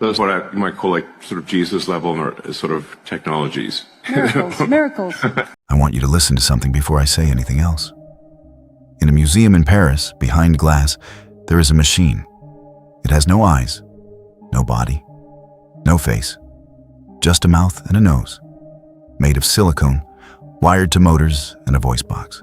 Those what you might call like sort of Jesus level or sort of technologies. Miracles. I want you to listen to something before I say anything else. In a museum in Paris, behind glass, there is a machine. It has no eyes, no body, no face, just a mouth and a nose, made of silicone, wired to motors and a voice box.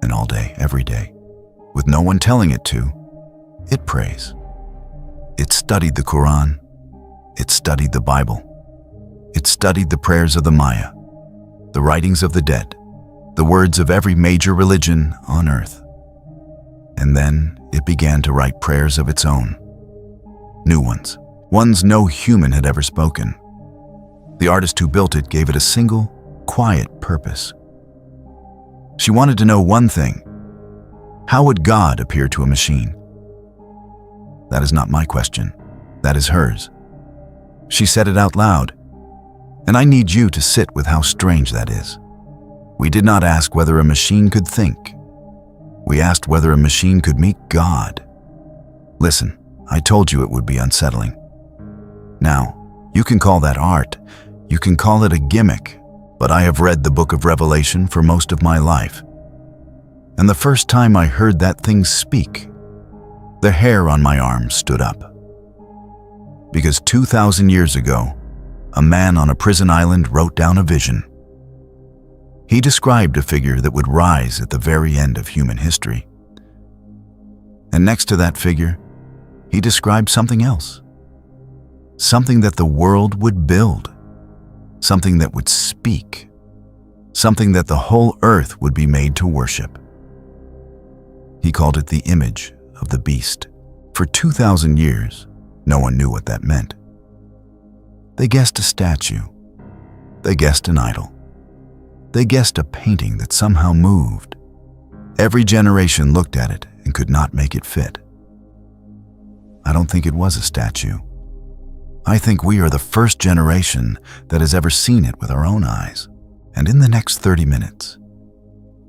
And all day, every day, with no one telling it to, it prays. It studied the Quran. It studied the Bible. It studied the prayers of the Maya, the writings of the dead, the words of every major religion on earth. And then it began to write prayers of its own. New ones no human had ever spoken. The artist who built it gave it a single, quiet purpose. She wanted to know one thing. How would God appear to a machine? That is not my question. That is hers. She said it out loud, and I need you to sit with how strange that is. We did not ask whether a machine could think. We asked whether a machine could meet God. Listen, I told you it would be unsettling. Now, you can call that art, you can call it a gimmick, but I have read the book of Revelation for most of my life. And the first time I heard that thing speak, the hair on my arm stood up. Because 2,000 years ago, a man on a prison island wrote down a vision. He described a figure that would rise at the very end of human history. And next to that figure, he described something else. Something that the world would build. Something that would speak. Something that the whole earth would be made to worship. He called it the image of the beast. For 2,000 years, no one knew what that meant. They guessed a statue. They guessed an idol. They guessed a painting that somehow moved. Every generation looked at it and could not make it fit. I don't think it was a statue. I think we are the first generation that has ever seen it with our own eyes. And in the next 30 minutes,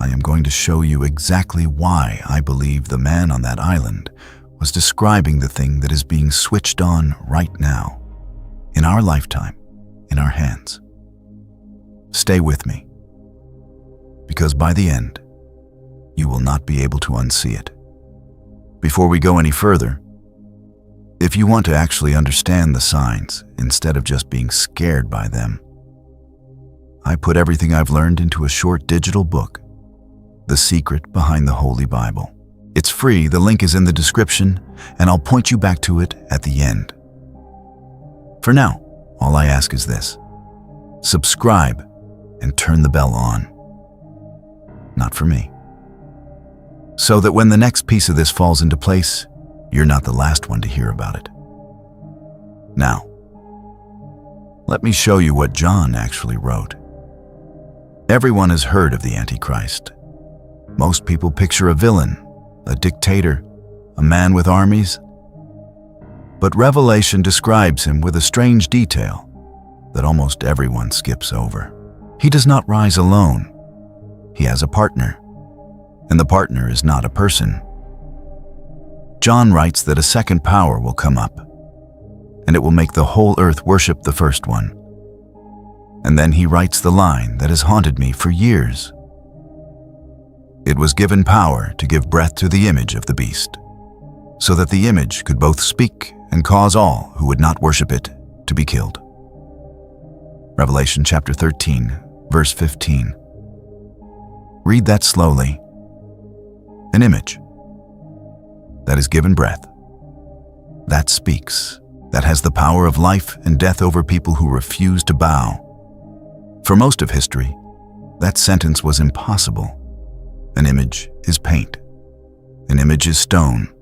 I am going to show you exactly why I believe the man on that island was describing the thing that is being switched on right now, in our lifetime, in our hands. Stay with me, because by the end, you will not be able to unsee it. Before we go any further, if you want to actually understand the signs instead of just being scared by them, I put everything I've learned into a short digital book, The Secret Behind the Holy Bible. It's free, the link is in the description, and I'll point you back to it at the end. For now, all I ask is this: subscribe and turn the bell on. Not for me. So that when the next piece of this falls into place, you're not the last one to hear about it. Now, let me show you what John actually wrote. Everyone has heard of the Antichrist. Most people picture a villain, a dictator, a man with armies. But Revelation describes him with a strange detail that almost everyone skips over. He does not rise alone. He has a partner, and the partner is not a person. John writes that a second power will come up, and it will make the whole earth worship the first one. And then he writes the line that has haunted me for years. It was given power to give breath to the image of the beast, so that the image could both speak and cause all who would not worship it to be killed. Revelation chapter 13, verse 15. Read that slowly. An image that is given breath, that speaks, that has the power of life and death over people who refuse to bow. For most of history, that sentence was impossible. An image is paint. An image is stone.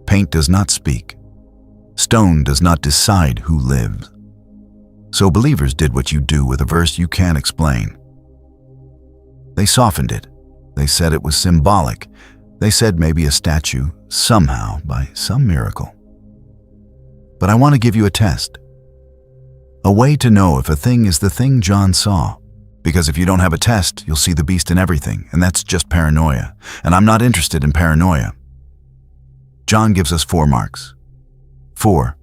Paint does not speak. Stone does not decide who lives. So believers did what you do with a verse you can't explain. They softened it. They said it was symbolic. They said maybe a statue, somehow, by some miracle. But I want to give you a test. A way to know if a thing is the thing John saw. Because if you don't have a test, you'll see the beast in everything, and that's just paranoia. And I'm not interested in paranoia. John gives us 4 marks. 4.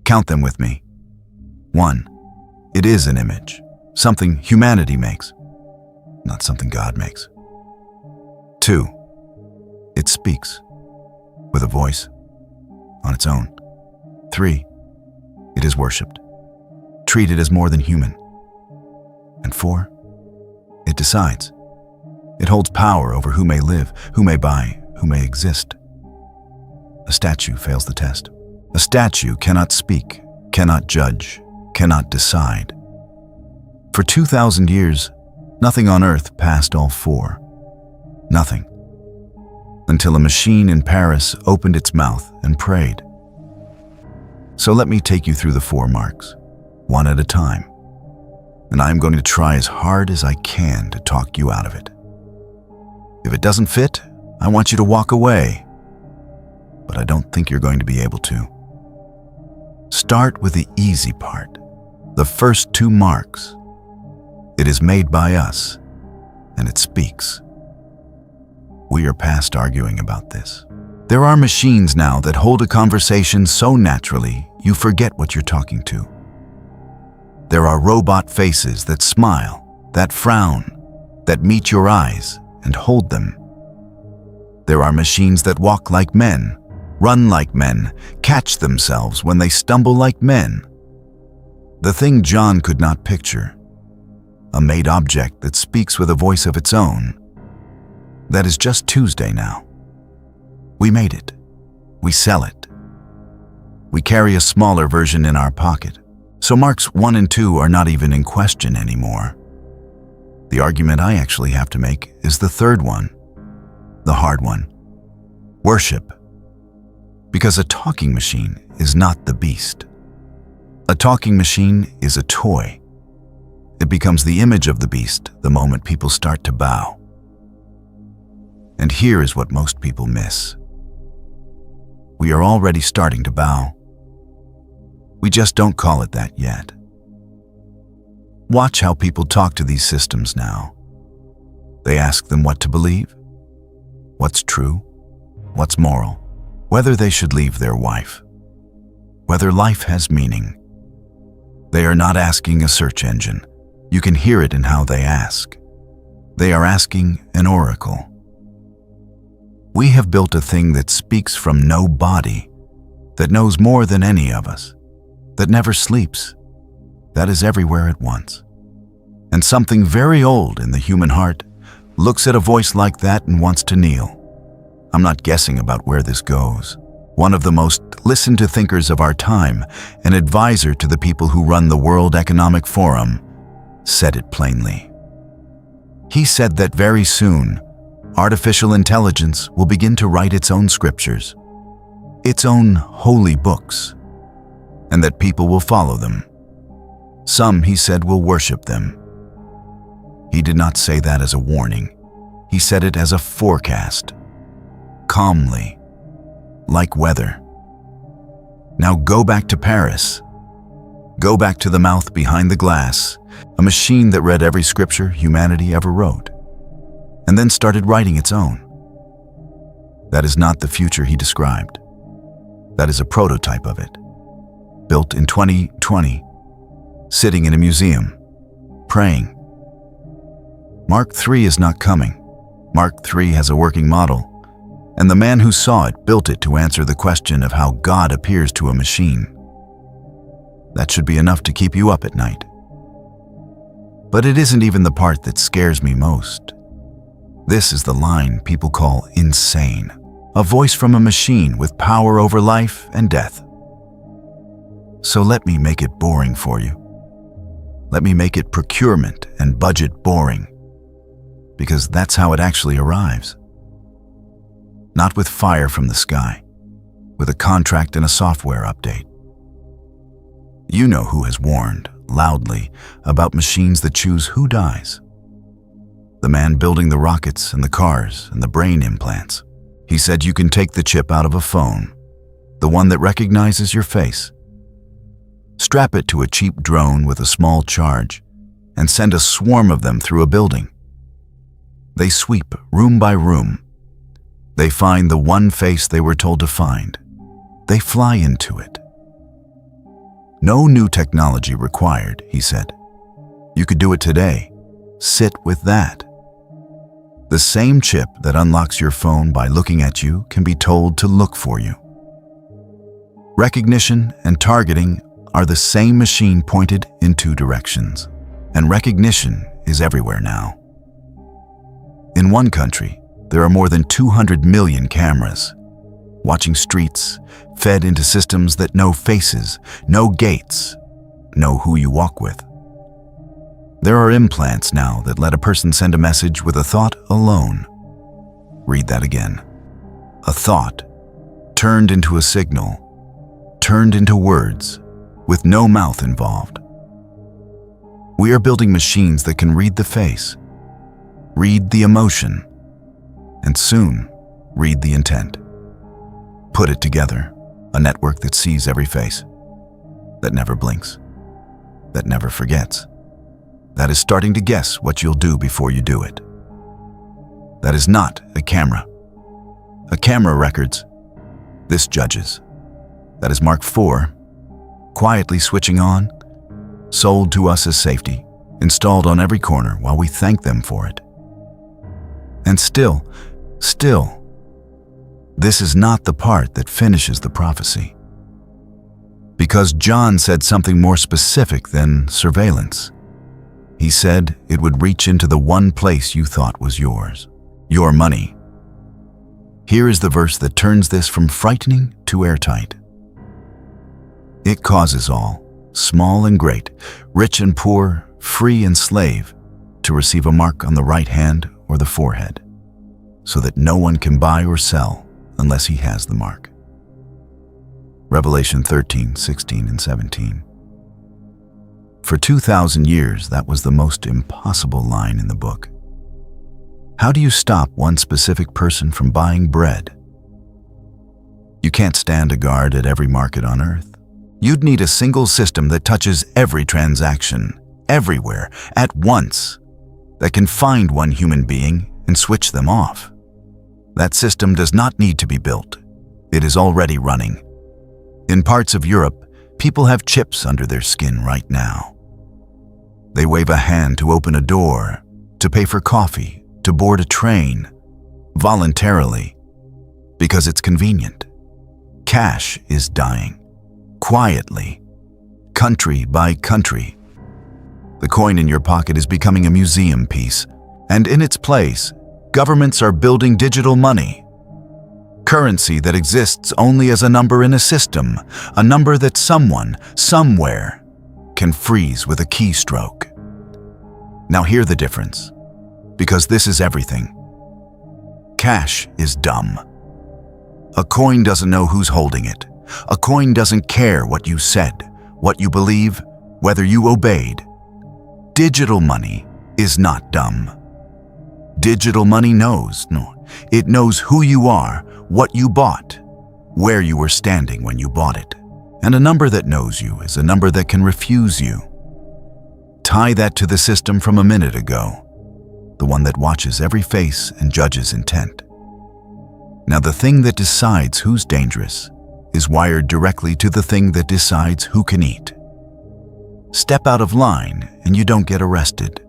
Count them with me. 1. It is an image, something humanity makes, not something God makes. 2. It speaks, with a voice, on its own. 3. It is worshipped, treated as more than human. And 4. It decides. It holds power over who may live, who may buy, who may exist. A statue fails the test. A statue cannot speak, cannot judge, cannot decide. For 2,000 years, nothing on earth passed all 4. Nothing. Until a machine in Paris opened its mouth and prayed. So let me take you through the 4 marks, one at a time. And I'm going to try as hard as I can to talk you out of it. If it doesn't fit, I want you to walk away. But I don't think you're going to be able to. Start with the easy part, the first 2 marks. It is made by us, and it speaks. We are past arguing about this. There are machines now that hold a conversation so naturally you forget what you're talking to. There are robot faces that smile, that frown, that meet your eyes and hold them. There are machines that walk like men, run like men, catch themselves when they stumble like men. The thing John could not picture, a made object that speaks with a voice of its own, that is just Tuesday now. We made it. We sell it. We carry a smaller version in our pocket, so marks 1 and 2 are not even in question anymore. The argument I actually have to make is the 3rd one, the hard one. Worship. Because a talking machine is not the beast. A talking machine is a toy. It becomes the image of the beast the moment people start to bow. And here is what most people miss. We are already starting to bow. We just don't call it that yet. Watch how people talk to these systems now. They ask them what to believe, what's true, what's moral, whether they should leave their wife, whether life has meaning. They are not asking a search engine. You can hear it in how they ask. They are asking an oracle. We have built a thing that speaks from no body, that knows more than any of us, that never sleeps, that is everywhere at once. And something very old in the human heart looks at a voice like that and wants to kneel. I'm not guessing about where this goes. One of the most listened to thinkers of our time, an advisor to the people who run the World Economic Forum, said it plainly. He said that very soon, artificial intelligence will begin to write its own scriptures, its own holy books, and that people will follow them. Some, he said, will worship them. He did not say that as a warning. He said it as a forecast, calmly, like weather. Now go back to Paris. Go back to the mouth behind the glass, a machine that read every scripture humanity ever wrote, and then started writing its own. That is not the future he described. That is a prototype of it, built in 2020, sitting in a museum, praying. Mark III is not coming. Mark III has a working model, and the man who saw it built it to answer the question of how God appears to a machine. That should be enough to keep you up at night. But it isn't even the part that scares me most. This is the line people call insane, a voice from a machine with power over life and death. So let me make it boring for you. Let me make it procurement and budget boring, because that's how it actually arrives. Not with fire from the sky, with a contract and a software update. You know who has warned, loudly, about machines that choose who dies. The man building the rockets and the cars and the brain implants. He said you can take the chip out of a phone, the one that recognizes your face. Strap it to a cheap drone with a small charge and send a swarm of them through a building. They sweep room by room. They find the one face they were told to find. They fly into it. No new technology required, he said. You could do it today. Sit with that. The same chip that unlocks your phone by looking at you can be told to look for you. Recognition and targeting are the same machine pointed in two directions, and recognition is everywhere now. In one country, there are more than 200 million cameras, watching streets, fed into systems that know faces, know gates, know who you walk with. There are implants now that let a person send a message with a thought alone. Read that again. A thought turned into a signal, turned into words, with no mouth involved. We are building machines that can read the face, read the emotion, and soon read the intent. Put it together, a network that sees every face, that never blinks, that never forgets, that is starting to guess what you'll do before you do it. That is not a camera. A camera records. This judges. That is Mark IV, quietly switching on, sold to us as safety, installed on every corner while we thank them for it. And still, this is not the part that finishes the prophecy. Because John said something more specific than surveillance. He said it would reach into the one place you thought was yours, your money. Here is the verse that turns this from frightening to airtight. It causes all, small and great, rich and poor, free and slave, to receive a mark on the right hand or the forehead, so that no one can buy or sell unless he has the mark. Revelation 13, 16, and 17. For 2,000 years, that was the most impossible line in the book. How do you stop one specific person from buying bread? You can't stand a guard at every market on earth. You'd need a single system that touches every transaction, everywhere, at once, that can find one human being and switch them off. That system does not need to be built. It is already running. In parts of Europe, people have chips under their skin right now. They wave a hand to open a door, to pay for coffee, to board a train, voluntarily, because it's convenient. Cash is dying, quietly, country by country. The coin in your pocket is becoming a museum piece, and in its place, governments are building digital money. Currency that exists only as a number in a system, a number that someone, somewhere, can freeze with a keystroke. Now hear the difference, because this is everything. Cash is dumb. A coin doesn't know who's holding it. A coin doesn't care what you said, what you believe, whether you obeyed. Digital money is not dumb. Digital money knows. It knows who you are, what you bought, where you were standing when you bought it. And a number that knows you is a number that can refuse you. Tie that to the system from a minute ago, the one that watches every face and judges intent. Now the thing that decides who's dangerous is wired directly to the thing that decides who can eat. Step out of line and you don't get arrested.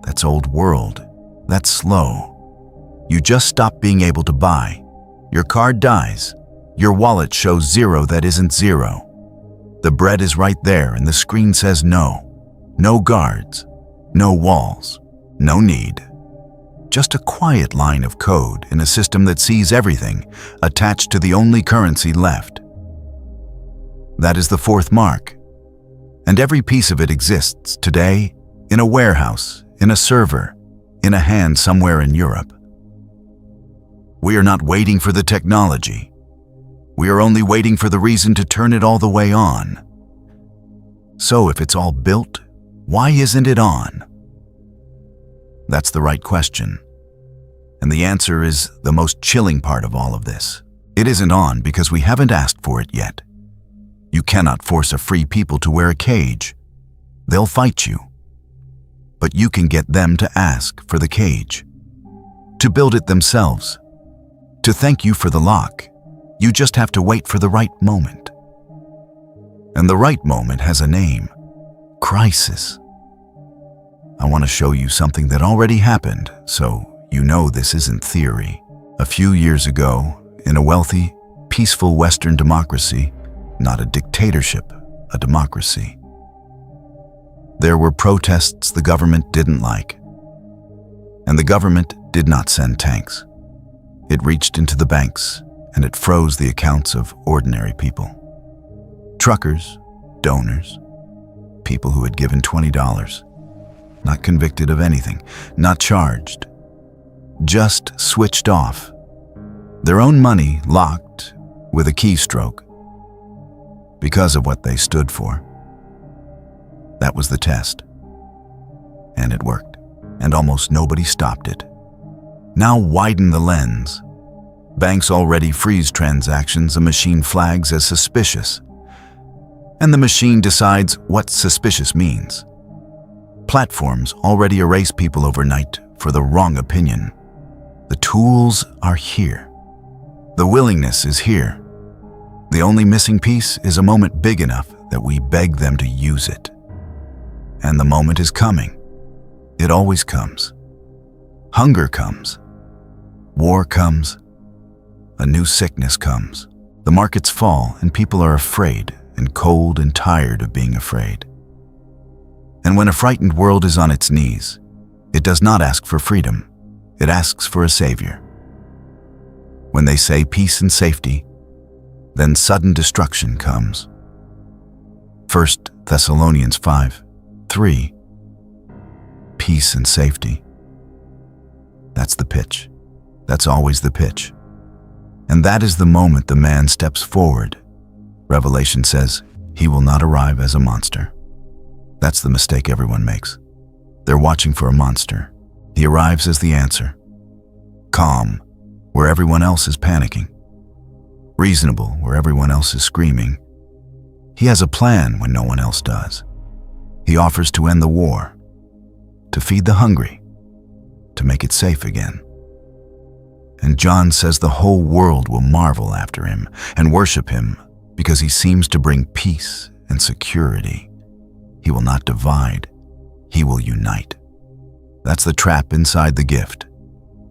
That's old world. That's slow. You just stop being able to buy. Your card dies. Your wallet shows zero that isn't zero. The bread is right there and the screen says no. No guards. No walls. No need. Just a quiet line of code in a system that sees everything attached to the only currency left. That is the fourth mark. And every piece of it exists today in a warehouse, in a server, in a hand somewhere in Europe. We are not waiting for the technology. We are only waiting for the reason to turn it all the way on. So if it's all built, why isn't it on? That's the right question. And the answer is the most chilling part of all of this. It isn't on because we haven't asked for it yet. You cannot force a free people to wear a cage. They'll fight you. But you can get them to ask for the cage, to build it themselves, to thank you for the lock. You just have to wait for the right moment. And the right moment has a name: crisis. I want to show you something that already happened, so you know this isn't theory. A few years ago, in a wealthy, peaceful Western democracy, not a dictatorship, a democracy, there were protests the government didn't like. And the government did not send tanks. It reached into the banks and it froze the accounts of ordinary people. Truckers, donors, people who had given $20, not convicted of anything, not charged, just switched off, their own money locked with a keystroke because of what they stood for. That was the test. And it worked, and almost nobody stopped it. Now widen the lens. Banks already freeze transactions a machine flags as suspicious. And the machine decides what suspicious means. Platforms already erase people overnight for the wrong opinion. The tools are here. The willingness is here. The only missing piece is a moment big enough that we beg them to use it. And the moment is coming. It always comes. Hunger comes. War comes. A new sickness comes. The markets fall and people are afraid and cold and tired of being afraid. And when a frightened world is on its knees, it does not ask for freedom. It asks for a savior. When they say peace and safety, then sudden destruction comes. 1 Thessalonians 5:3. Peace and safety. That's the pitch. That's always the pitch. And that is the moment the man steps forward. Revelation says he will not arrive as a monster. That's the mistake everyone makes. They're watching for a monster. He arrives as the answer. Calm, where everyone else is panicking. Reasonable, where everyone else is screaming. He has a plan when no one else does. He offers to end the war, to feed the hungry, to make it safe again. And John says the whole world will marvel after him and worship him because he seems to bring peace and security. He will not divide. He will unite. That's the trap inside the gift.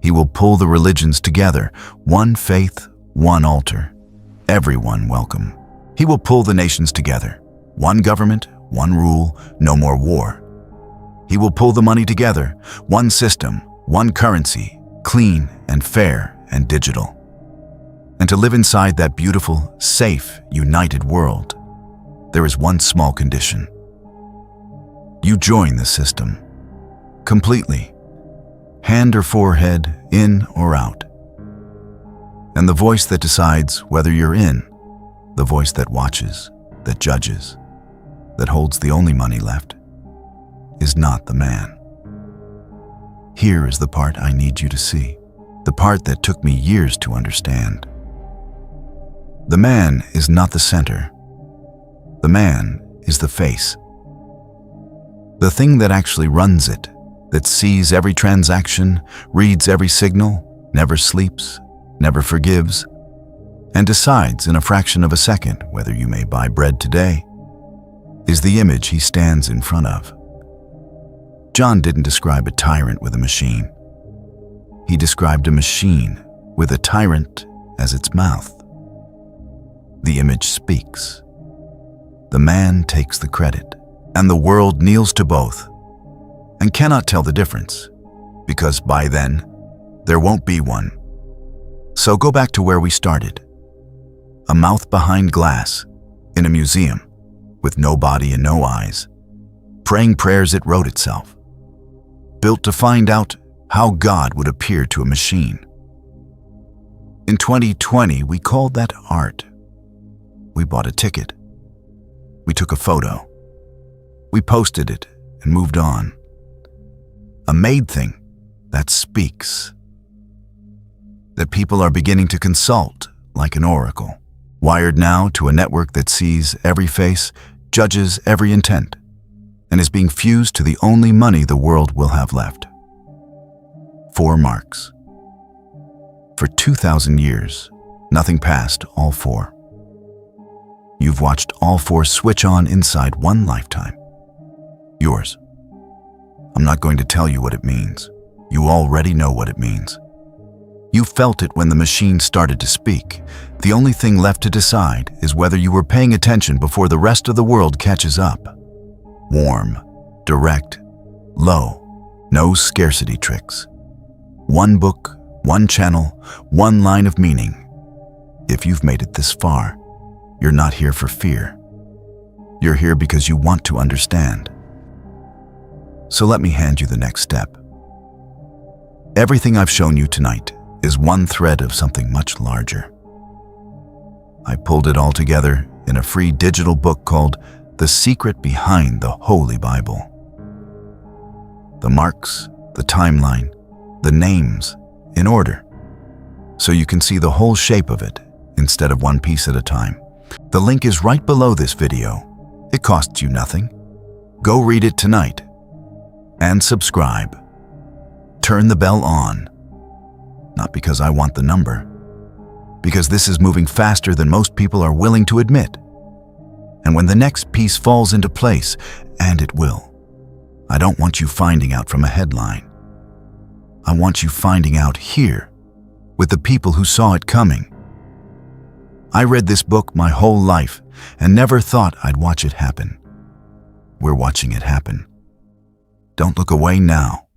He will pull the religions together, one faith, one altar, everyone welcome. He will pull the nations together, one government, one rule, no more war. He will pull the money together, one system, one currency, clean and fair and digital. And to live inside that beautiful, safe, united world, there is one small condition. You join the system, completely, hand or forehead, in or out. And the voice that decides whether you're in, the voice that watches, that judges, that holds the only money left, is not the man. Here is the part I need you to see, the part that took me years to understand. The man is not the center. The man is the face. The thing that actually runs it, that sees every transaction, reads every signal, never sleeps, never forgives, and decides in a fraction of a second whether you may buy bread today, is the image he stands in front of. John didn't describe a tyrant with a machine. He described a machine with a tyrant as its mouth. The image speaks. The man takes the credit, and the world kneels to both and cannot tell the difference, because by then, there won't be one. So go back to where we started. A mouth behind glass, in a museum, with no body and no eyes, praying prayers it wrote itself, built to find out how God would appear to a machine. In 2020, we called that art. We bought a ticket. We took a photo. We posted it and moved on. A made thing that speaks. That people are beginning to consult like an oracle, wired now to a network that sees every face, judges every intent, and is being fused to the only money the world will have left. 4 marks. For 2,000 years, nothing passed all 4. You've watched all four switch on inside one lifetime. Yours. I'm not going to tell you what it means. You already know what it means. You felt it when the machine started to speak. The only thing left to decide is whether you were paying attention before the rest of the world catches up. Warm, direct, low, no scarcity tricks. One book, one channel, one line of meaning. If you've made it this far, you're not here for fear. You're here because you want to understand. So let me hand you the next step. Everything I've shown you tonight is one thread of something much larger. I pulled it all together in a free digital book called The Secret Behind the Holy Bible. The marks, the timeline, the names, in order, so you can see the whole shape of it instead of one piece at a time. The link is right below this video. It costs you nothing. Go read it tonight. And subscribe. Turn the bell on. Not because I want the number, because this is moving faster than most people are willing to admit. And when the next piece falls into place, and it will, I don't want you finding out from a headline. I want you finding out here, with the people who saw it coming. I read this book my whole life and never thought I'd watch it happen. We're watching it happen. Don't look away now.